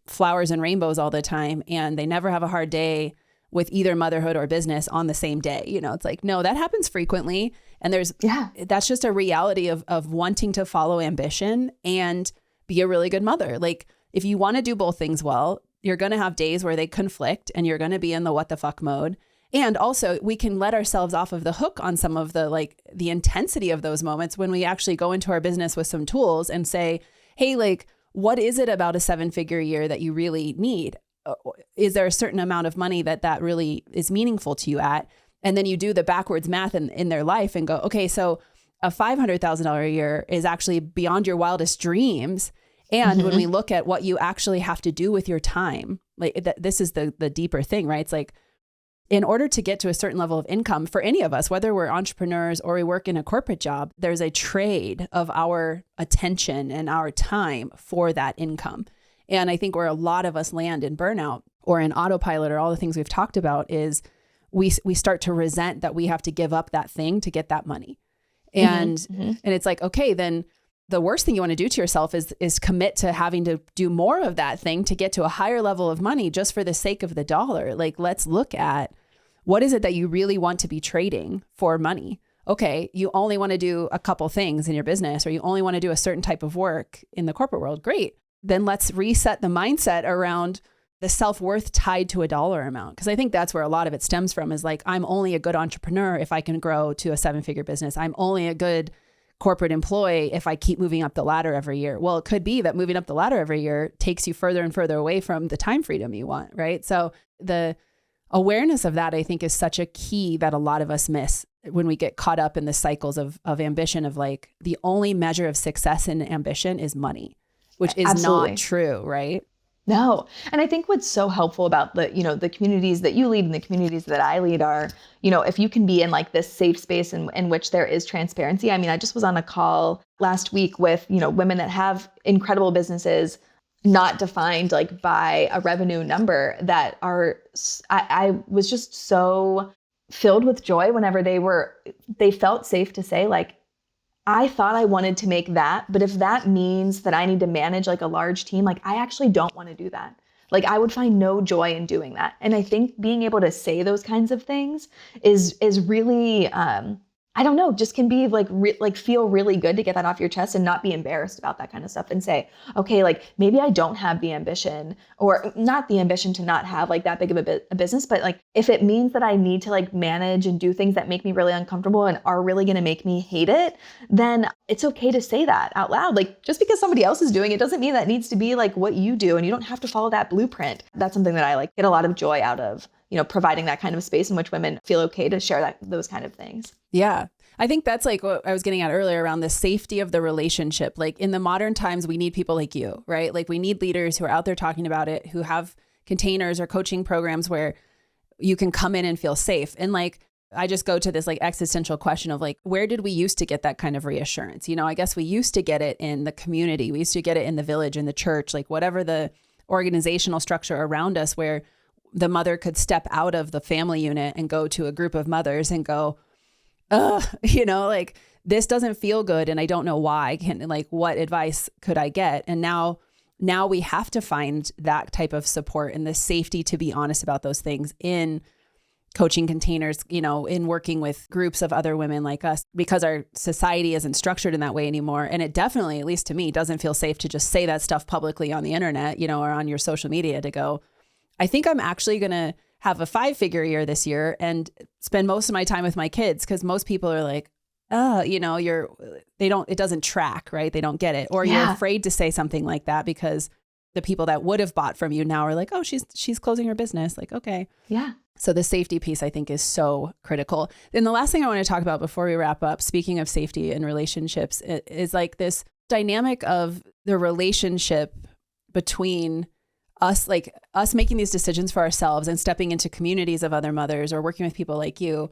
flowers and rainbows all the time. And they never have a hard day with either motherhood or business on the same day. It's no, that happens frequently. And that's just a reality of wanting to follow ambition and be a really good mother. If you want to do both things well, you're going to have days where they conflict and you're going to be in the what the fuck mode. And also we can let ourselves off of the hook on some of the the intensity of those moments when we actually go into our business with some tools and say, hey, what is it about a 7-figure year that you really need? Is there a certain amount of money that really is meaningful to you at? And then you do the backwards math in their life and go, okay, so a $500,000 a year is actually beyond your wildest dreams. And when we look at what you actually have to do with your time, this is the deeper thing, right? It's in order to get to a certain level of income for any of us, whether we're entrepreneurs or we work in a corporate job, there's a trade of our attention and our time for that income. And I think where a lot of us land in burnout or in autopilot or all the things we've talked about is we start to resent that we have to give up that thing to get that money. And and it's like, okay, then the worst thing you want to do to yourself is commit to having to do more of that thing to get to a higher level of money just for the sake of the dollar. Like, let's look at what is it that you really want to be trading for money. Okay, you only want to do a couple things in your business, or you only want to do a certain type of work in the corporate world. Great. Then let's reset the mindset around the self-worth tied to a dollar amount. Because I think that's where a lot of it stems from, is like, I'm only a good entrepreneur if I can grow to a 7-figure business. I'm only a good corporate employee if I keep moving up the ladder every year. Well, it could be that moving up the ladder every year takes you further and further away from the time freedom you want, right? So the awareness of that, I think, is such a key that a lot of us miss when we get caught up in the cycles of ambition, of like, the only measure of success in ambition is money, which is Absolutely not true, right? No. And I think what's so helpful about the communities that you lead and the communities that I lead are, if you can be in like this safe space in which there is transparency. I mean, I just was on a call last week with, women that have incredible businesses, not defined like by a revenue number, that I was just so filled with joy whenever they felt safe to say, like, I thought I wanted to make that, but if that means that I need to manage like a large team, like, I actually don't want to do that. Like, I would find no joy in doing that. And I think being able to say those kinds of things is really, I don't know, just can be like feel really good to get that off your chest and not be embarrassed about that kind of stuff, and say, okay, like, maybe I don't have the ambition, or not the ambition to not have like that big of a business, but like, if it means that I need to like manage and do things that make me really uncomfortable and are really going to make me hate it, then it's okay to say that out loud. Like, just because somebody else is doing it doesn't mean that needs to be like what you do, and you don't have to follow that blueprint. That's something that I like get a lot of joy out of, providing that kind of space in which women feel okay to share those kind of things. Yeah. I think that's like what I was getting at earlier around the safety of the relationship. Like, in the modern times, we need people like you, right? Like, we need leaders who are out there talking about it, who have containers or coaching programs where you can come in and feel safe. And like, I just go to this like existential question of like, where did we used to get that kind of reassurance? I guess we used to get it in the community. We used to get it in the village, in the church, like whatever the organizational structure around us, where the mother could step out of the family unit and go to a group of mothers and go, like, this doesn't feel good and I don't know why. What advice could I get? And now we have to find that type of support and the safety to be honest about those things in coaching containers, in working with groups of other women like us, because our society isn't structured in that way anymore. And it definitely, at least to me, doesn't feel safe to just say that stuff publicly on the internet, or on your social media, to go, I think I'm actually going to have a 5-figure year this year and spend most of my time with my kids. Cause most people are like, it doesn't track, right? They don't get it. Or you're afraid to say something like that because the people that would have bought from you now are like, oh, she's closing her business. Like, okay. Yeah. So the safety piece, I think, is so critical. And the last thing I want to talk about before we wrap up, speaking of safety in relationships, is like this dynamic of the relationship between us making these decisions for ourselves and stepping into communities of other mothers or working with people like you,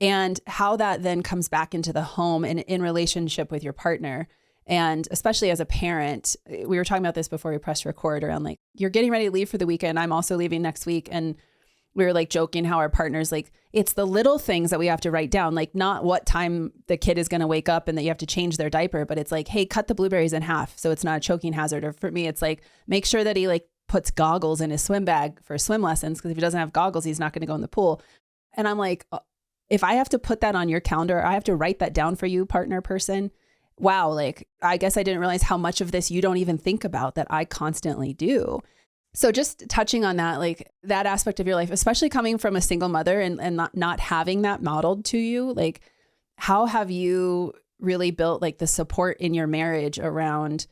and how that then comes back into the home and in relationship with your partner. And especially as a parent, we were talking about this before we pressed record around like, you're getting ready to leave for the weekend. I'm also leaving next week. And we were like joking how our partners, like, it's the little things that we have to write down, like not what time the kid is going to wake up and that you have to change their diaper, but it's like, hey, cut the blueberries in half so it's not a choking hazard. Or for me, it's like, make sure that he like puts goggles in his swim bag for swim lessons, because if he doesn't have goggles, he's not going to go in the pool. And I'm like, if I have to put that on your calendar, I have to write that down for you, partner person. Wow. Like, I guess I didn't realize how much of this you don't even think about that I constantly do. So just touching on that, like that aspect of your life, especially coming from a single mother and not having that modeled to you, like how have you really built like the support in your marriage around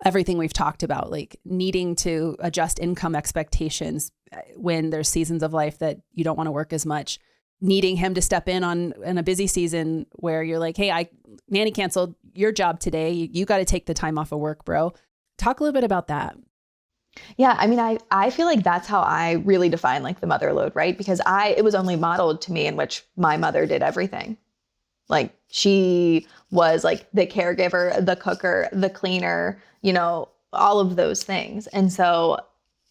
everything we've talked about, like needing to adjust income expectations when there's seasons of life that you don't want to work as much, needing him to step in a busy season where you're like, hey, nanny canceled your job today. You got to take the time off of work, bro. Talk a little bit about that. Yeah. I mean, I feel like that's how I really define like the mother load, right? Because it was only modeled to me in which my mother did everything. Like she was like the caregiver, the cooker, the cleaner, all of those things. And so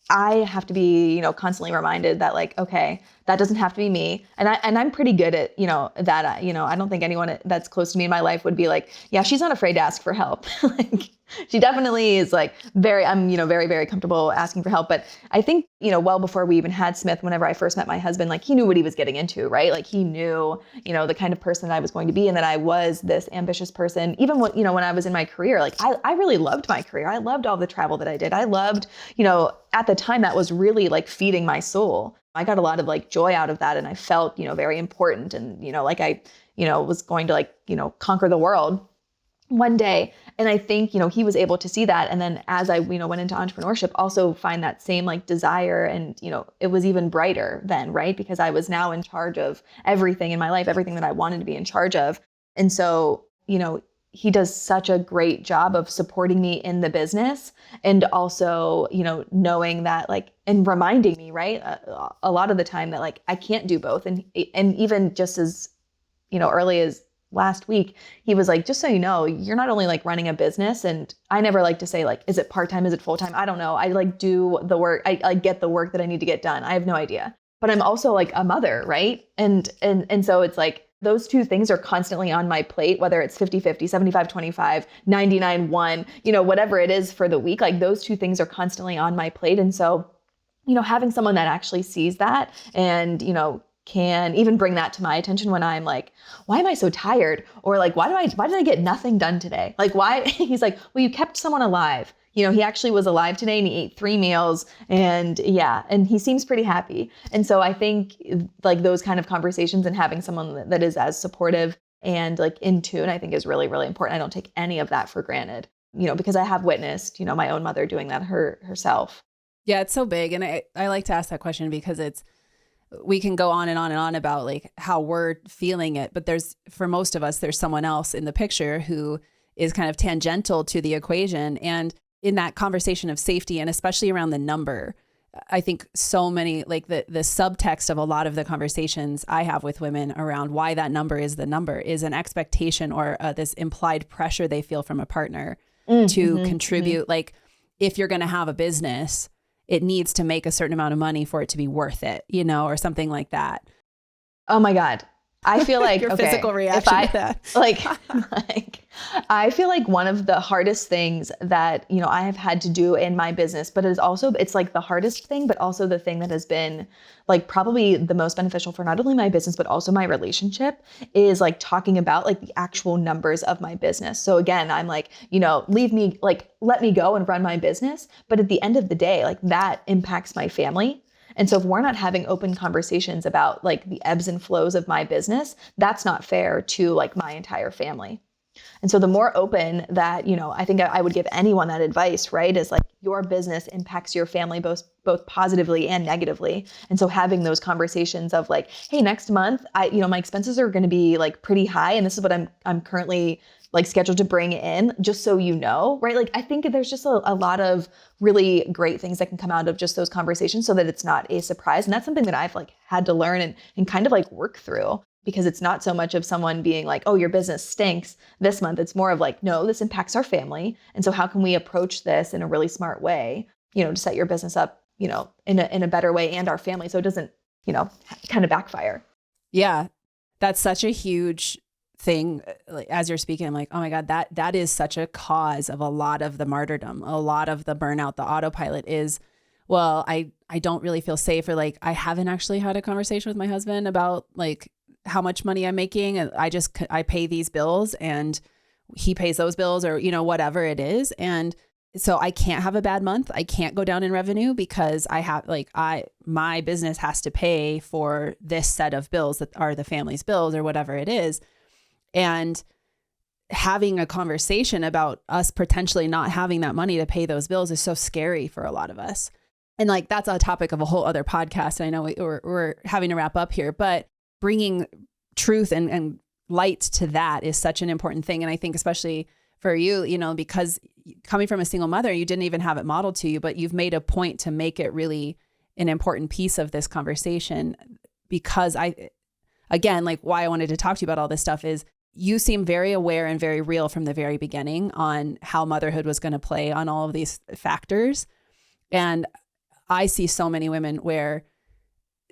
I have to be, constantly reminded that like, okay, that doesn't have to be me. And I'm pretty good at, that, I don't think anyone that's close to me in my life would be like, yeah, she's not afraid to ask for help. Like she definitely is like I'm, very, very comfortable asking for help. But I think, well before we even had Smith, whenever I first met my husband, like he knew what he was getting into, right? Like he knew, the kind of person that I was going to be and that I was this ambitious person. Even when I was in my career, like I really loved my career. I loved all the travel that I did. I loved, at the time that was really like feeding my soul. I got a lot of like joy out of that. And I felt, very important. And, like I, was going to like, conquer the world one day. And I think, he was able to see that. And then as I, went into entrepreneurship, also find that same like desire. And, it was even brighter then, right? Because I was now in charge of everything in my life, everything that I wanted to be in charge of. And so, he does such a great job of supporting me in the business and also, knowing that like, and reminding me, right, a lot of the time that like, I can't do both. And even just as, early as last week, he was like, just so you know, you're not only like running a business. And I never like to say like, is it part-time? Is it full-time? I don't know. I like do the work. I get the work that I need to get done. I have no idea, but I'm also like a mother. Right. And so it's like, those two things are constantly on my plate, whether it's 50-50, 75-25, 99-1, whatever it is for the week, like those two things are constantly on my plate. And so, having someone that actually sees that and, can even bring that to my attention when I'm like, why am I so tired? Or like, why did I get nothing done today? Like, why? He's like, well, you kept someone alive. He actually was alive today and he ate 3 meals and and he seems pretty happy. And so I think like those kind of conversations and having someone that is as supportive and like in tune, I think is really, really important. I don't take any of that for granted, because I have witnessed, my own mother doing that herself. Yeah, it's so big. And I like to ask that question because we can go on and on and on about like how we're feeling it, but for most of us, there's someone else in the picture who is kind of tangential to the equation. And in that conversation of safety, and especially around the number, I think so many, like the subtext of a lot of the conversations I have with women around why that number is the number is an expectation or this implied pressure they feel from a partner to contribute. Like if you're going to have a business, it needs to make a certain amount of money for it to be worth it, or something like that. Oh my God. I feel like your physical reaction to that. like I feel like one of the hardest things that, I have had to do in my business, but it's like the hardest thing, but also the thing that has been like probably the most beneficial for not only my business, but also my relationship is like talking about like the actual numbers of my business. So again, I'm like, leave me, like, let me go and run my business. But at the end of the day, like that impacts my family. And so if we're not having open conversations about like the ebbs and flows of my business, that's not fair to like my entire family. And so the more open that, I think I would give anyone that advice, right, is like your business impacts your family both positively and negatively. And so having those conversations of like, hey, next month, my expenses are going to be like pretty high. And this is what I'm currently like scheduled to bring in, just so you know, right? Like, I think there's just a lot of really great things that can come out of just those conversations so that it's not a surprise. And that's something that I've like had to learn and kind of like work through, because it's not so much of someone being like, oh, your business stinks this month. It's more of like, no, this impacts our family. And so how can we approach this in a really smart way, to set your business up, in a better way and our family, so it doesn't, kind of backfire. Yeah. That's such a huge thing. Like, as you're speaking, I'm like, oh my God, that is such a cause of a lot of the martyrdom, a lot of the burnout, the autopilot is, well, I don't really feel safe, or like, I haven't actually had a conversation with my husband about like how much money I'm making. And I pay these bills and he pays those bills, or, whatever it is. And so I can't have a bad month. I can't go down in revenue because my business has to pay for this set of bills that are the family's bills or whatever it is. And having a conversation about us potentially not having that money to pay those bills is so scary for a lot of us. And like, that's a topic of a whole other podcast. I know we're having to wrap up here, but bringing truth and light to that is such an important thing. And I think especially for you, because coming from a single mother, you didn't even have it modeled to you, but you've made a point to make it really an important piece of this conversation. Because again, like why I wanted to talk to you about all this stuff is you seem very aware and very real from the very beginning on how motherhood was going to play on all of these factors. And I see so many women where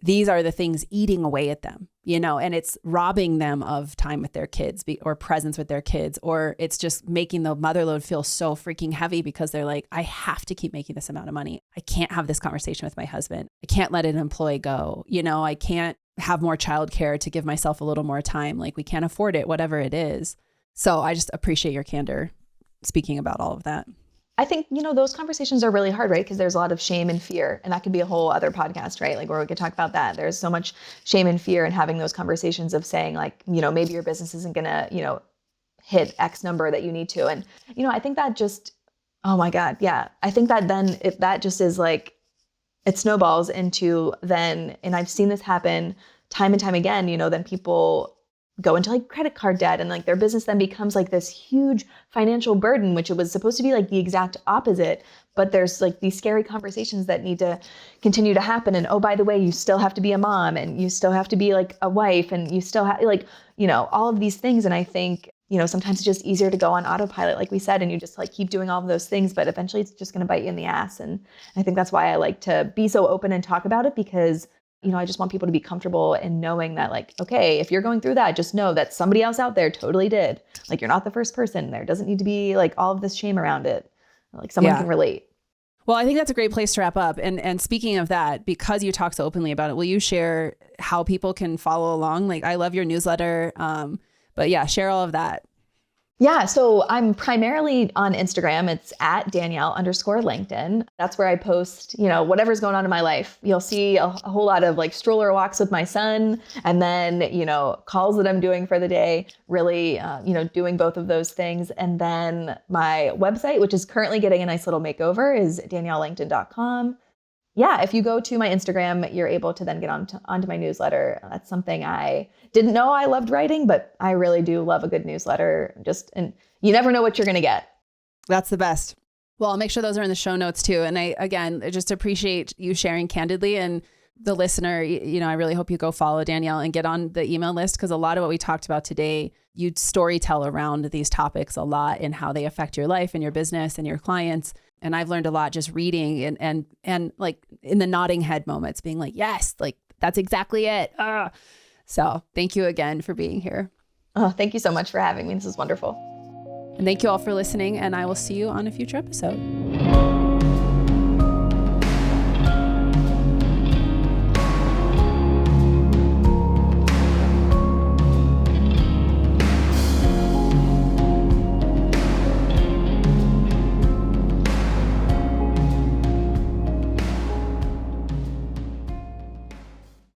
these are the things eating away at them, and it's robbing them of time with their kids or presence with their kids, or it's just making the mother load feel so freaking heavy because they're like, I have to keep making this amount of money. I can't have this conversation with my husband. I can't let an employee go. I can't have more childcare to give myself a little more time. Like we can't afford it, whatever it is. So I just appreciate your candor speaking about all of that. I think, those conversations are really hard, right? Because there's a lot of shame and fear, and that could be a whole other podcast, right? Like where we could talk about that. There's so much shame and fear in having those conversations of saying like, maybe your business isn't going to, hit X number that you need to. And, I think that just, oh my God. Yeah. I think that then that just is like, it snowballs into then, and I've seen this happen time and time again, then people go into like credit card debt and like their business then becomes like this huge financial burden, which it was supposed to be like the exact opposite. But there's like these scary conversations that need to continue to happen. And oh, by the way, you still have to be a mom and you still have to be like a wife and you still have like, all of these things. And I think, sometimes it's just easier to go on autopilot, like we said, and you just like keep doing all of those things, but eventually it's just going to bite you in the ass. And I think that's why I like to be so open and talk about it, because I just want people to be comfortable in knowing that like, okay, if you're going through that, just know that somebody else out there totally did. Like you're not the first person. There doesn't need to be like all of this shame around it. Like someone can relate. Well, I think that's a great place to wrap up. And speaking of that, because you talk so openly about it, will you share how people can follow along? Like I love your newsletter. But yeah, share all of that. Yeah. So I'm primarily on Instagram. It's at Danielle_Langton. That's where I post, whatever's going on in my life. You'll see a whole lot of like stroller walks with my son and then, calls that I'm doing for the day, really, doing both of those things. And then my website, which is currently getting a nice little makeover, is daniellelangton.com. Yeah, if you go to my Instagram, you're able to then get onto my newsletter. That's something I didn't know I loved writing, but I really do love a good newsletter. And you never know what you're going to get. That's the best. Well, I'll make sure those are in the show notes too. And I just appreciate you sharing candidly, and the listener, I really hope you go follow Danielle and get on the email list, because a lot of what we talked about today, you storytell around these topics a lot and how they affect your life and your business and your clients. And I've learned a lot just reading and like in the nodding head moments, being like, yes, like that's exactly it. So thank you again for being here. Oh, thank you so much for having me. This is wonderful. And thank you all for listening. And I will see you on a future episode.